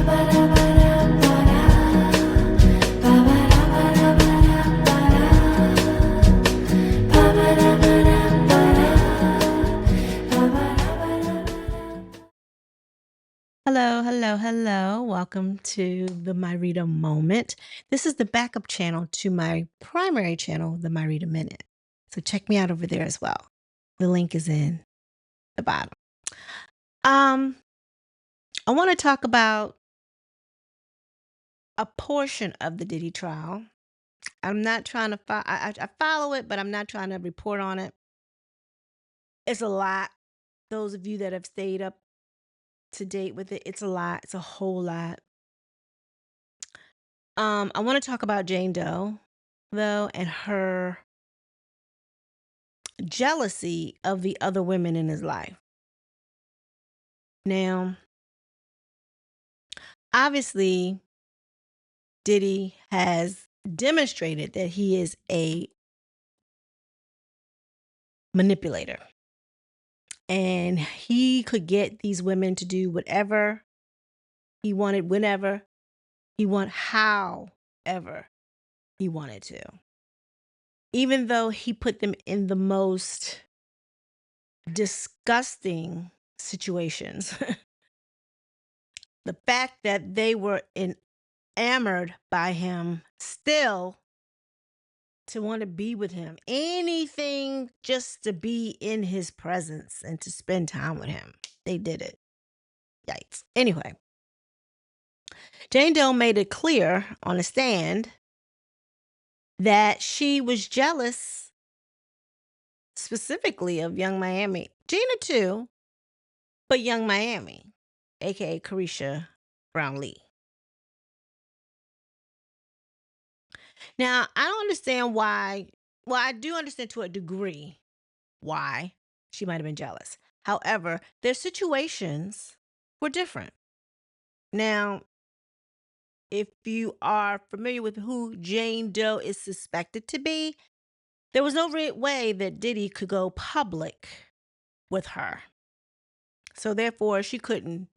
Hello, hello, hello. Welcome to the Myrita Moment. This is the backup channel to my primary channel, the Myrita Minute. So check me out over there as well. The link is in the bottom. I want to talk about a portion of the Diddy trial. I'm not trying to I follow it, but I'm not trying to report on it. It's a lot. Those of you that have stayed up to date with it, it's a lot. It's a whole lot. I want to talk about Jane Doe, though, and her jealousy of the other women in his life. Now, obviously, Diddy has demonstrated that he is a manipulator. And he could get these women to do whatever he wanted, whenever he wanted, however he wanted to. Even though he put them in the most disgusting situations. The fact that they were enamored by him still to want to be with him, anything just to be in his presence and to spend time with him. They did it. Yikes. Anyway, Jane Doe made it clear on the stand that she was jealous specifically of Young Miami. Gina too, but Young Miami, aka Caresha Brownlee. Now, I don't understand why. Well, I do understand to a degree why she might have been jealous. However, their situations were different. Now, if you are familiar with who Jane Doe is suspected to be, there was no way that Diddy could go public with her. So therefore, she couldn't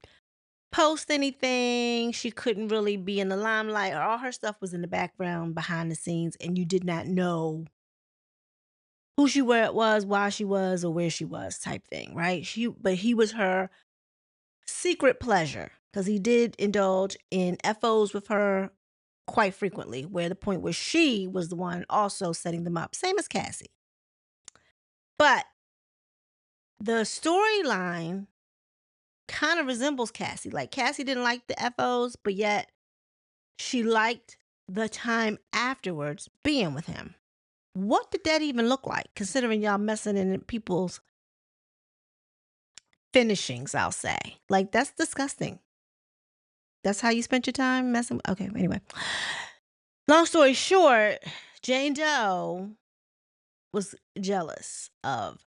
post anything. She couldn't really be in the limelight. All her stuff was in the background behind the scenes, and you did not know who she was, why she was, or where she was, type thing, right? But he was her secret pleasure because he did indulge in FOs with her quite frequently, where the point where she was the one also setting them up, same as Cassie. But the storyline kind of resembles Cassie. Like Cassie didn't like the FOs, but yet she liked the time afterwards being with him. What did that even look like, considering y'all messing in people's finishings, I'll say. Like, that's disgusting. That's how you spent your time messing. Okay, anyway. Long story short, Jane Doe was jealous of,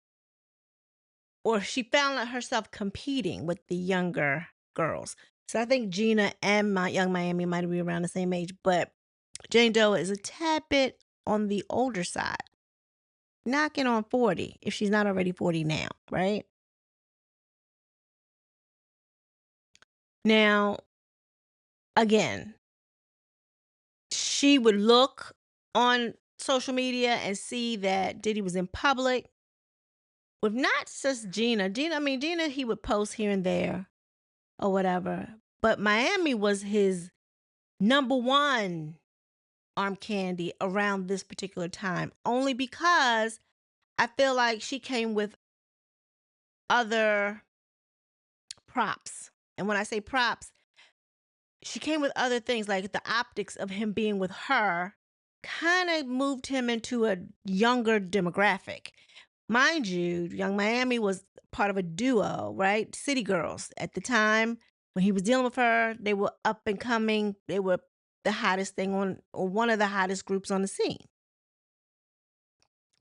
or she found herself competing with the younger girls. So I think Gina and Young Miami might be around the same age, but Jane Doe is a tad bit on the older side, knocking on 40 if she's not already 40 now, right? Now, again, she would look on social media and see that Diddy was in public with not just Gina. Gina, he would post here and there or whatever. But Miami was his number one arm candy around this particular time, only because I feel like she came with other props. And when I say props, she came with other things, like the optics of him being with her kind of moved him into a younger demographic. Mind you, Young Miami was part of a duo, right? City Girls. At the time when he was dealing with her, they were up and coming. They were the hottest thing on, or one of the hottest groups on the scene.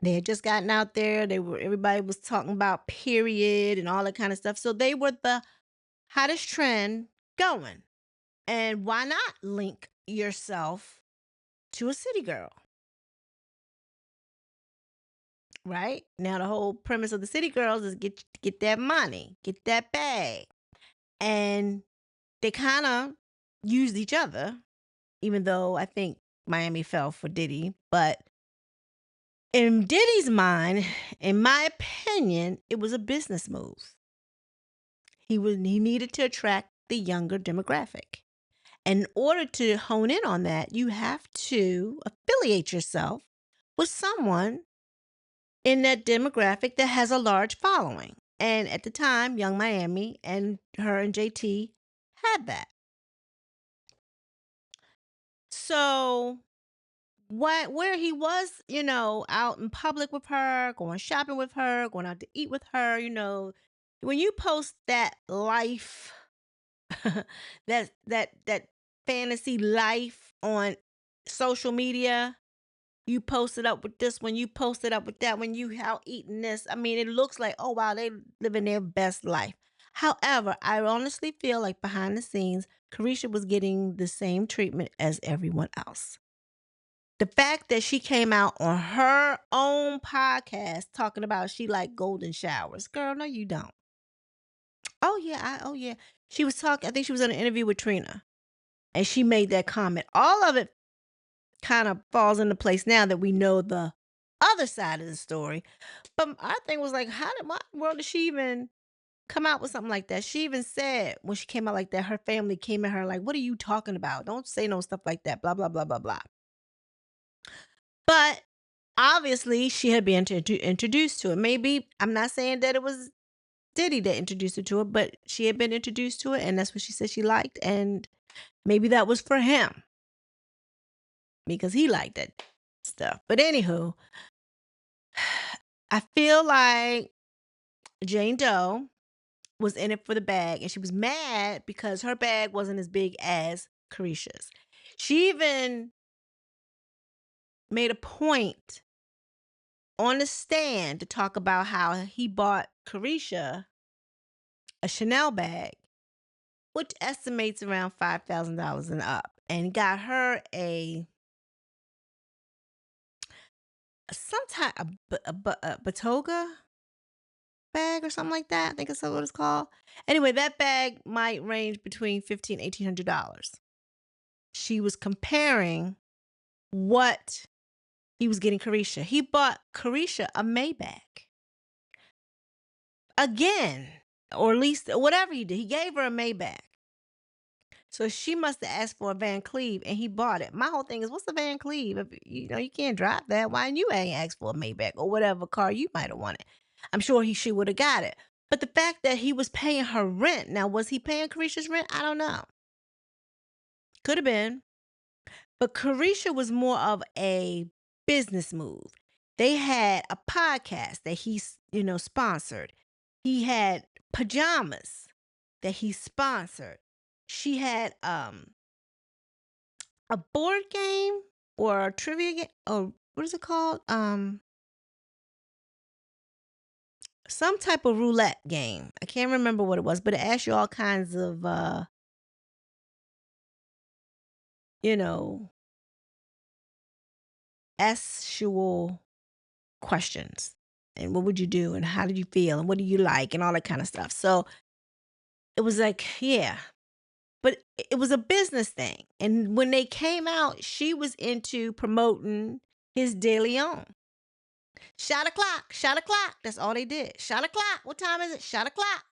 They had just gotten out there. Everybody was talking about period and all that kind of stuff. So they were the hottest trend going. And why not link yourself to a city girl? Right? Now the whole premise of the city girls is get that money, get that bag. And they kind of used each other, even though I think Miami fell for Diddy. But in Diddy's mind, in my opinion, it was a business move. He needed to attract the younger demographic. And in order to hone in on that, you have to affiliate yourself with someone in that demographic that has a large following. And at the time, Young Miami and her and JT had that. So where he was, out in public with her, going shopping with her, going out to eat with her, when you post that life, that fantasy life on social media, you post it up with this one, you post it up with that one, you out eating this. I mean, it looks like, oh wow, they living their best life. However, I honestly feel like behind the scenes, Carisha was getting the same treatment as everyone else. The fact that she came out on her own podcast talking about she like golden showers. Girl, no, you don't. Oh yeah. She was talking, I think she was in an interview with Trina. And she made that comment. All of it kind of falls into place now that we know the other side of the story. But our thing was like, why in the world did she even come out with something like that? She even said when she came out like that, her family came at her like, what are you talking about? Don't say no stuff like that, blah, blah, blah, blah, blah. But obviously she had been introduced to it. Maybe, I'm not saying that it was Diddy that introduced her to it, but she had been introduced to it and that's what she said she liked. And maybe that was for him because he liked that stuff. But anywho, I feel like Jane Doe was in it for the bag and she was mad because her bag wasn't as big as Carisha's. She even made a point on the stand to talk about how he bought Carisha a Chanel bag, which estimates around $5,000 and up, and got her some type of Batoga bag or something like that. I think that's what it's called. Anyway, that bag might range between $1,500 and $1,800. She was comparing what he was getting Carisha. He bought Carisha a Maybach. Again, or at least whatever he did, he gave her a Maybach. So she must have asked for a Van Cleave and he bought it. My whole thing is, what's a Van Cleave? If you can't drive that, why you ain't asked for a Maybach or whatever car you might have wanted? I'm sure she would have got it. But the fact that he was paying her rent, now was he paying Carisha's rent? I don't know. Could have been. But Carisha was more of a business move. They had a podcast that he, sponsored. He had pajamas that he sponsored. She had a board game or a trivia game, or what is it called? Some type of roulette game. I can't remember what it was, but it asked you all kinds of you know, actual questions. And what would you do? And how did you feel? And what do you like? And all that kind of stuff. So it was like, yeah. But it was a business thing. And when they came out, she was into promoting his De Leon. Shot o'clock, shot o'clock. That's all they did. Shot o'clock. What time is it? Shot o'clock.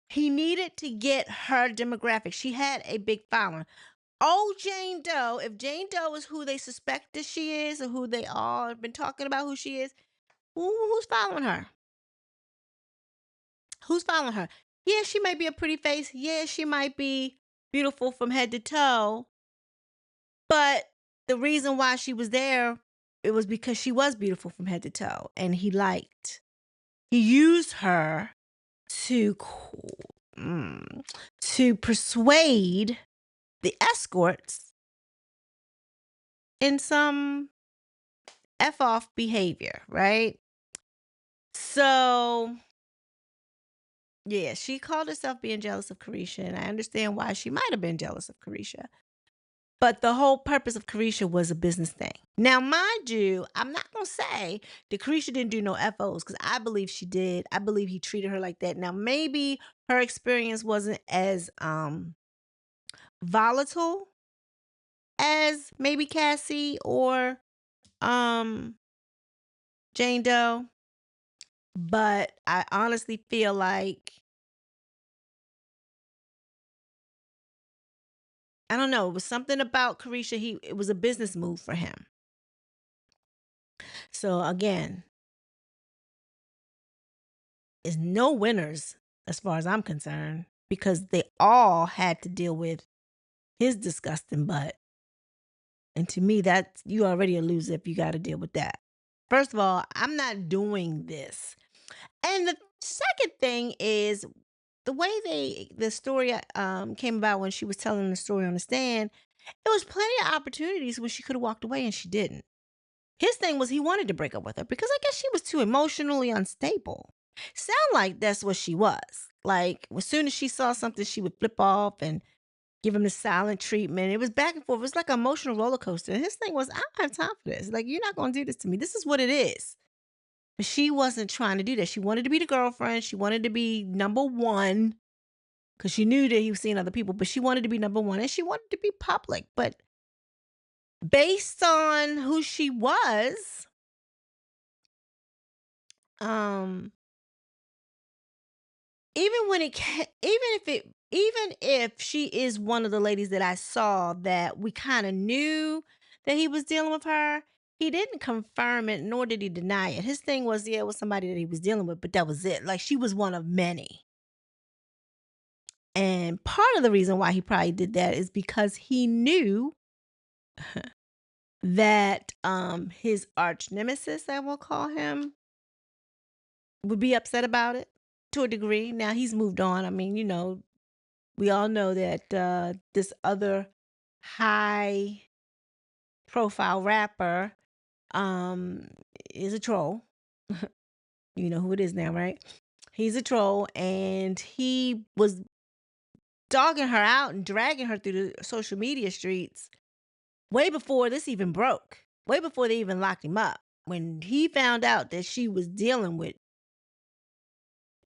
He needed to get her demographic. She had a big following. Oh, Jane Doe, if Jane Doe is who they suspect that she is, or who they all have been talking about who she is, who's following her? Who's following her? Yeah, she might be a pretty face. Yeah, she might be beautiful from head to toe. But the reason why she was there, it was because she was beautiful from head to toe. And he used her to to persuade the escorts in some F off behavior, right? So, yeah, she called herself being jealous of Carisha, and I understand why she might have been jealous of Carisha. But the whole purpose of Carisha was a business thing. Now, mind you, I'm not going to say that Carisha didn't do no FOs because I believe she did. I believe he treated her like that. Now, maybe her experience wasn't as volatile as maybe Cassie or um Jane Doe, but I honestly feel like I don't know, it was something about Carisha, it was a business move for him. So again, it's no winners as far as I'm concerned because they all had to deal with his disgusting butt. And to me, that's you already a loser if you got to deal with that. First of all, I'm not doing this. And the second thing is the way the story came about when she was telling the story on the stand. It was plenty of opportunities where she could have walked away and she didn't. His thing was he wanted to break up with her because I guess she was too emotionally unstable. Sound like that's what she was. Like as soon as she saw something, she would flip off and give him the silent treatment. It was back and forth. It was like an emotional roller coaster. And his thing was, I don't have time for this. Like, you're not going to do this to me. This is what it is. But she wasn't trying to do that. She wanted to be the girlfriend. She wanted to be number one because she knew that he was seeing other people, but she wanted to be number one and she wanted to be public. But based on who she was, um, even if she is one of the ladies that I saw that we kind of knew that he was dealing with her, he didn't confirm it nor did he deny it. His thing was, yeah, it was somebody that he was dealing with, but that was it. Like she was one of many. And part of the reason why he probably did that is because he knew that his arch nemesis, I will call him, would be upset about it to a degree. Now he's moved on. I mean, we all know that this other high profile rapper um is a troll. You know who it is now, right? He's a troll and he was dogging her out and dragging her through the social media streets way before this even broke. Way before they even locked him up. When he found out that she was dealing with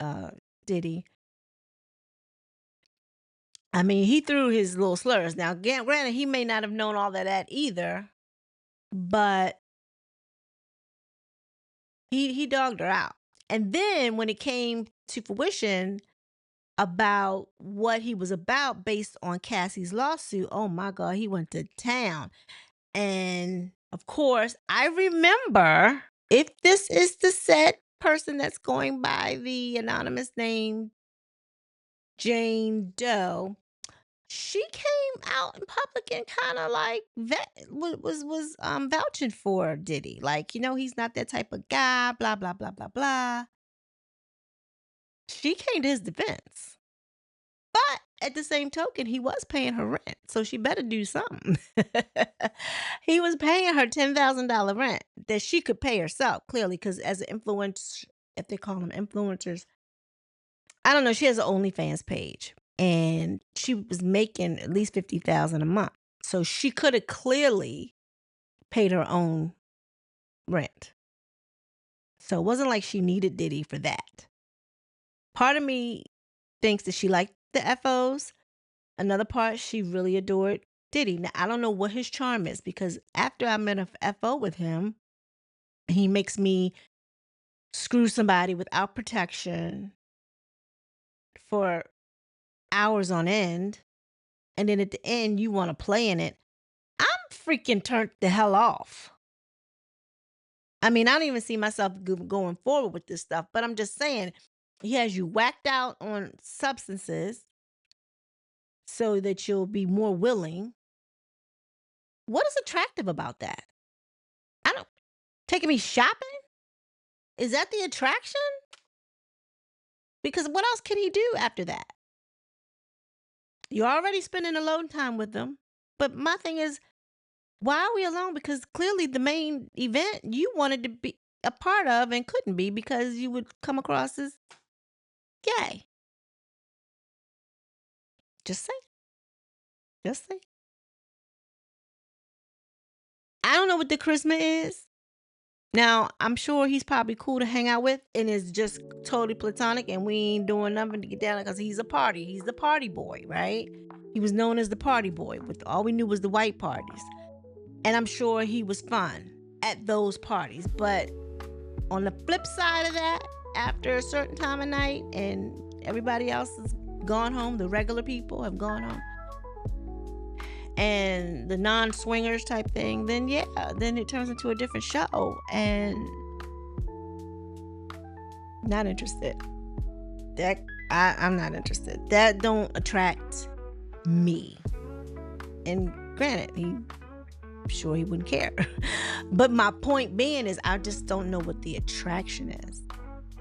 uh Diddy, I mean, he threw his little slurs. Now, granted, he may not have known all of that either, but he dogged her out. And then when it came to fruition about what he was about based on Cassie's lawsuit, oh my God, he went to town. And of course, I remember if this is the said person that's going by the anonymous name Jane Doe, she came out in public and kind of like vouching for Diddy. Like, he's not that type of guy, blah, blah, blah, blah, blah. She came to his defense. But at the same token, he was paying her rent. So she better do something. He was paying her $10,000 rent that she could pay herself, clearly, because as an influencer, if they call them influencers, I don't know. She has an OnlyFans page and she was making at least 50,000 a month. So she could have clearly paid her own rent. So it wasn't like she needed Diddy for that. Part of me thinks that she liked the FOs. Another part, she really adored Diddy. Now, I don't know what his charm is because after I met a FO with him, he makes me screw somebody without protection for hours on end. And then at the end, you want to play in it. I'm freaking turned the hell off. I mean, I don't even see myself going forward with this stuff, but I'm just saying, he has you whacked out on substances so that you'll be more willing. What is attractive about that? I don't taking me shopping? Is that the attraction? Because what else can he do after that? You're already spending alone time with them. But my thing is, why are we alone? Because clearly the main event you wanted to be a part of and couldn't be because you would come across as gay. Just say. Just say. I don't know what the charisma is. Now, I'm sure he's probably cool to hang out with and is just totally platonic and we ain't doing nothing to get down because he's a party. He's the party boy, right? He was known as the party boy. With all we knew was the white parties. And I'm sure he was fun at those parties. But on the flip side of that, after a certain time of night and everybody else has gone home, the regular people have gone home, and the non-swingers type thing, then then it turns into a different show. And not interested. I'm not interested. That don't attract me. And granted, I'm sure he wouldn't care. But my point being is, I just don't know what the attraction is.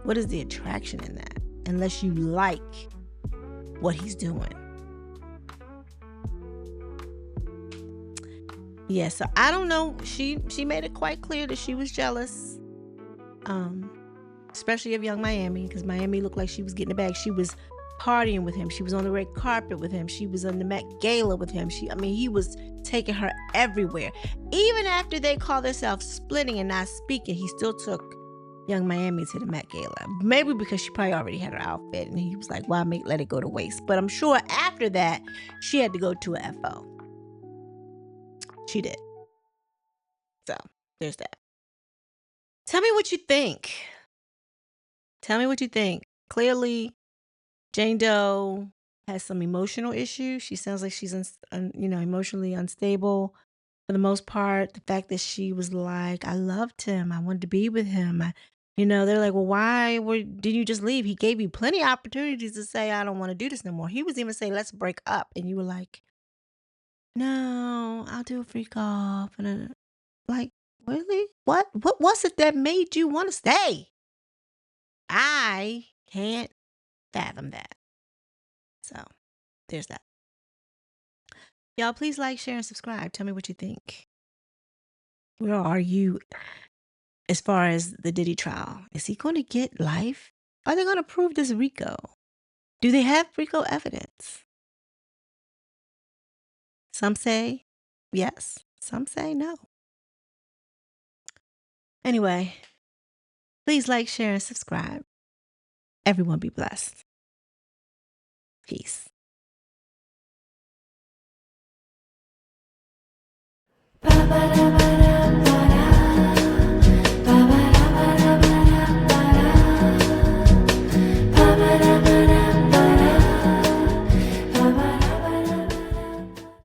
What is the attraction in that? Unless you like what he's doing. Yeah, so I don't know. She made it quite clear that she was jealous. Especially of Young Miami, because Miami looked like she was getting it back. She was partying with him. She was on the red carpet with him. She was on the Met Gala with him. He was taking her everywhere. Even after they called themselves splitting and not speaking, he still took Young Miami to the Met Gala. Maybe because she probably already had her outfit, and he was like, why let it go to waste? But I'm sure after that, she had to go to a FO. She did. So, there's that. Tell me what you think. Clearly, Jane Doe has some emotional issues. She sounds like she's emotionally unstable for the most part. The fact that she was like, I loved him. I wanted to be with him. They're like, well, why didn't you just leave? He gave you plenty of opportunities to say, I don't want to do this no more. He was even saying, let's break up. And you were like, no, I'll do a freak off. And like, really? What was it that made you want to stay? I can't fathom that. So, there's that. Y'all, please like, share, and subscribe. Tell me what you think. Where are you as far as the Diddy trial? Is he going to get life? Are they going to prove this RICO? Do they have RICO evidence? Some say yes. Some say no. Anyway, please like, share, and subscribe. Everyone be blessed. Peace. Ba ba da ba